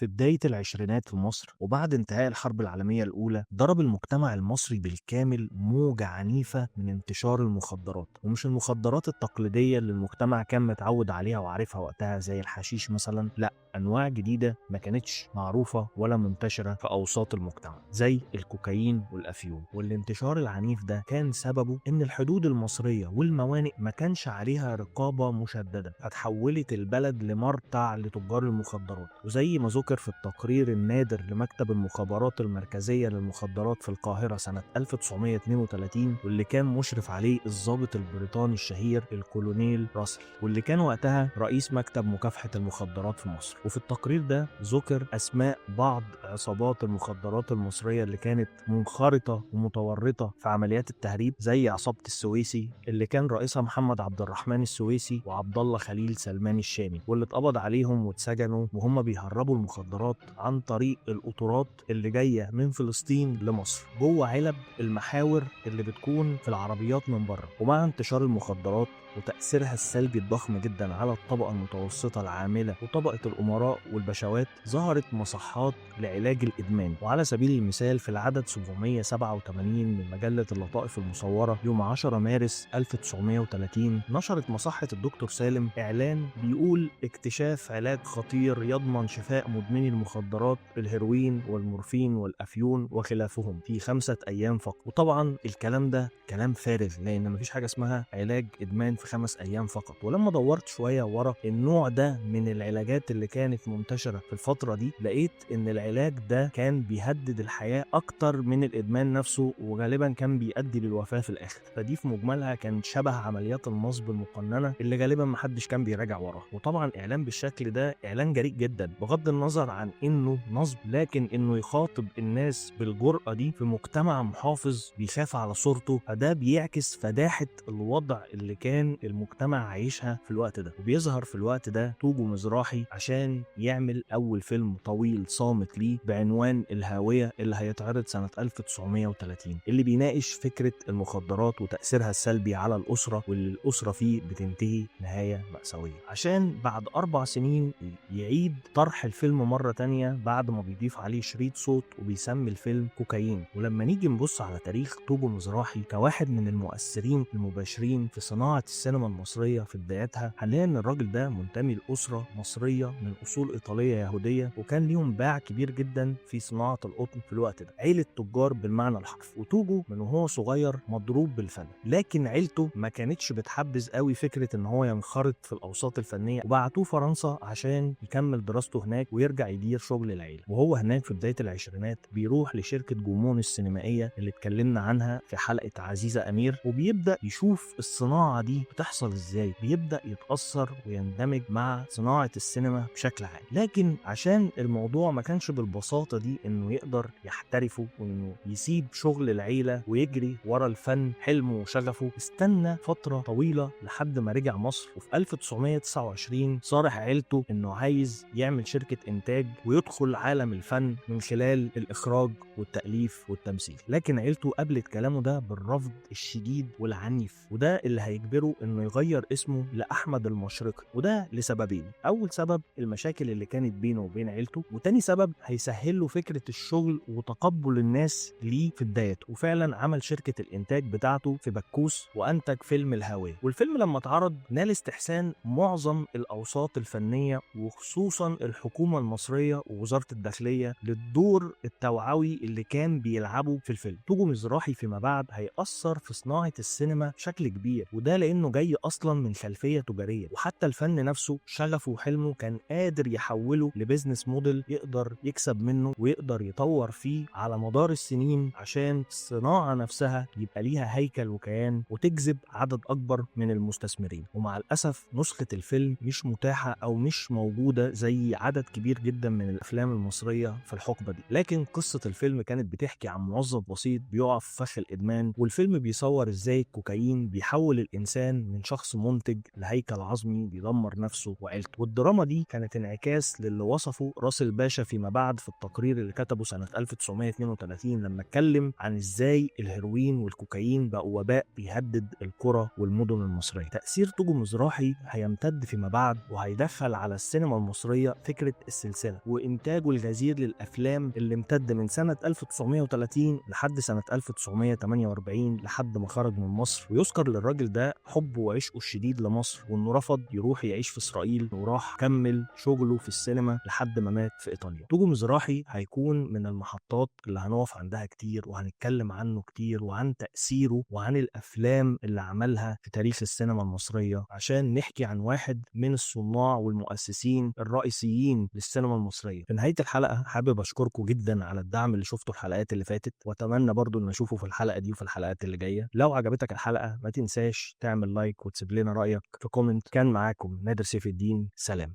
في بداية العشرينات في مصر وبعد انتهاء الحرب العالمية الأولى ضرب المجتمع المصري بالكامل موجة عنيفة من انتشار المخدرات، ومش المخدرات التقليدية اللي المجتمع كان متعود عليها وعارفها وقتها زي الحشيش مثلا، لا، أنواع جديدة ما كانتش معروفة ولا منتشرة في أوساط المجتمع زي الكوكايين والأفيون. والانتشار العنيف ده كان سببه إن الحدود المصرية والموانئ ما كانش عليها رقابة مشددة، فتحولت البلد لمرتع لتجار المخدرات. وزي ما ذكر في التقرير النادر لمكتب المخابرات المركزية للمخدرات في القاهرة سنة 1932، واللي كان مشرف عليه الضابط البريطاني الشهير الكولونيل راسل، واللي كان وقتها رئيس مكتب مكافحة المخدرات في مصر. وفي التقرير ده ذكر أسماء بعض عصابات المخدرات المصرية اللي كانت منخرطة ومتورطة في عمليات التهريب، زي عصابة السويسي اللي كان رئيسها محمد عبد الرحمن السويسي وعبد الله خليل سلمان الشامي، واللي اتقبض عليهم واتسجنوا وهم بيهربوا المخدرات عن طريق القطورات اللي جاية من فلسطين لمصر جوه علب المحاور اللي بتكون في العربيات من بره. ومع انتشار المخدرات وتأثيرها السلبي الضخم جدا على الطبقة المتوسطة العاملة وطبقة الأمراء والبشوات، ظهرت مصحات لعلاج الإدمان. وعلى سبيل المثال في العدد 787 من مجلة اللطائف المصورة يوم 10 مارس 1930 نشرت مصحة الدكتور سالم إعلان بيقول اكتشاف علاج خطير يضمن شفاء مدمني المخدرات الهيروين والمورفين والأفيون وخلافهم في 5 أيام فقط. وطبعا الكلام ده كلام فارغ، لأن مفيش حاجة اسمها علاج إدمان في 5 أيام فقط. ولما دورت شوية ورا النوع ده من العلاجات اللي كانت منتشرة في الفترة دي، لقيت إن العلاج ده كان بيهدد الحياة أكتر من الإدمان نفسه، وغالبا كان بيؤدي للوفاة في الآخر. فدي في مجملها كانت شبه عمليات النصب المقننة اللي غالبا محدش كان بيراجع وراها. وطبعا إعلان بالشكل ده إعلان جريء جدا، بغض النظر عن إنه نصب، لكن إنه يخاطب الناس بالجرأة دي في مجتمع محافظ بيخاف على صورته، فده بيعكس فداحة الوضع اللي كان المجتمع عايشها في الوقت ده. وبيظهر في الوقت ده توجو مزراحي عشان يعمل أول فيلم طويل صامت ليه بعنوان الهاوية، اللي هيتعرض سنة 1930، اللي بيناقش فكرة المخدرات وتأثيرها السلبي على الأسرة، واللي الأسرة فيه بتنتهي نهاية مأساوية. عشان بعد 4 سنين يعيد طرح الفيلم مرة تانية بعد ما بيضيف عليه شريط صوت وبيسمي الفيلم كوكايين. ولما نيجي نبص على تاريخ توجو مزراحي كواحد من المؤثرين المباشرين في صناعة السينما المصرية في بداياتها، هنلاقي ان الراجل ده منتمي لأسرة مصرية من أصول إيطالية يهودية، وكان ليهم باع كبير جدا في صناعة القطن في الوقت ده، عيلة تجار بالمعنى الحرفي. وتوجو من وهو صغير مضروب بالفن، لكن عيلته ما كانتش بتحبذ قوي فكرة ان هو ينخرط في الأوساط الفنية، وبعتوه فرنسا عشان يكمل دراسته هناك ويرجع يدير شغل العيلة. وهو هناك في بداية العشرينات بيروح لشركة جومون السينمائية اللي اتكلمنا عنها في حلقة عزيزة أمير، وبيبدأ يشوف الصناعة دي بتحصل ازاي، بيبدأ يتأثر ويندمج مع صناعة السينما بشكل عام. لكن عشان الموضوع ما كانش بالبساطة دي انه يقدر يحترفه وانه يسيب شغل العيلة ويجري ورا الفن حلمه وشغفه، استنى فترة طويلة لحد ما رجع مصر. وفي 1929 صارح عيلته انه عايز يعمل شركة انتاج ويدخل عالم الفن من خلال الاخراج والتأليف والتمثيل. لكن عيلته قبلت كلامه ده بالرفض الشديد والعنيف، وده اللي هيجبره انه يغير اسمه لأحمد المشرقي. وده لسببين: اول سبب المشاكل اللي كانت بينه وبين عيلته، وتاني سبب هيسهل له فكرة الشغل وتقبل الناس ليه في بدايته. وفعلا عمل شركة الانتاج بتاعته في بكوس وانتج فيلم الهاوية. والفيلم لما اتعرض نال استحسان معظم الاوساط الفنية، وخصوصا الحكومة المصرية ووزارة الداخلية للدور التوعوي اللي كان بيلعبه في الفيلم. توجو مزراحي فيما بعد هيأثر في صناعة السينما بشكل كبير، وده لأنه جاي أصلا من خلفية تجارية، وحتى الفن نفسه شغفه وحلمه كان قادر يحوله لبزنس موديل يقدر يكسب منه ويقدر يطور فيه على مدار السنين، عشان الصناعة نفسها يبقى ليها هيكل وكيان وتجذب عدد أكبر من المستثمرين. ومع الأسف نسخة الفيلم مش متاحة أو مش موجودة زي عدد كبير جدا من الأفلام المصرية في الحقبة دي. لكن قصة الفيلم كانت بتحكي عن موظف بسيط بيقع في فخ الإدمان، والفيلم بيصور إزاي الكوكايين بيحول الإنسان الإنسان من شخص منتج لهيكل عظمي بيدمر نفسه وعيلته. والدراما دي كانت انعكاس للي وصفه راسل باشا فيما بعد في التقرير اللي كتبه سنة 1932 لما اتكلم عن ازاي الهيروين والكوكايين بقوا وباء بيهدد القرى والمدن المصرية. تأثير توجو مزراحي هيمتد فيما بعد وهيدخل على السينما المصرية فكرة السلسلة وإنتاجه الغزير للأفلام اللي امتد من سنة 1930 لحد سنة 1948 لحد ما خرج من مصر. ويذكر للراجل ده حبه وعشقه الشديد لمصر وإنه رفض يروح يعيش في إسرائيل وراح كمل شغله في السينما لحد ما مات في إيطاليا. توجو مزراحي هيكون من المحطات اللي هنقف عندها كتير وهنتكلم عنه كتير وعن تأثيره وعن الأفلام اللي عملها في تاريخ السينما المصرية عشان نحكي عن واحد من الصناع والمؤسسين الرئيسيين للسينما المصرية. في نهاية الحلقة حابب أشكركم جدا على الدعم اللي شفته الحلقات اللي فاتت وأتمنى برضو إن أشوفه في الحلقة دي وفي الحلقات اللي جاية. لو عجبتك الحلقة ما تنساش تعمل لايك وتسيب لنا رأيك في كومنت. كان معاكم نادر سيف الدين، سلام.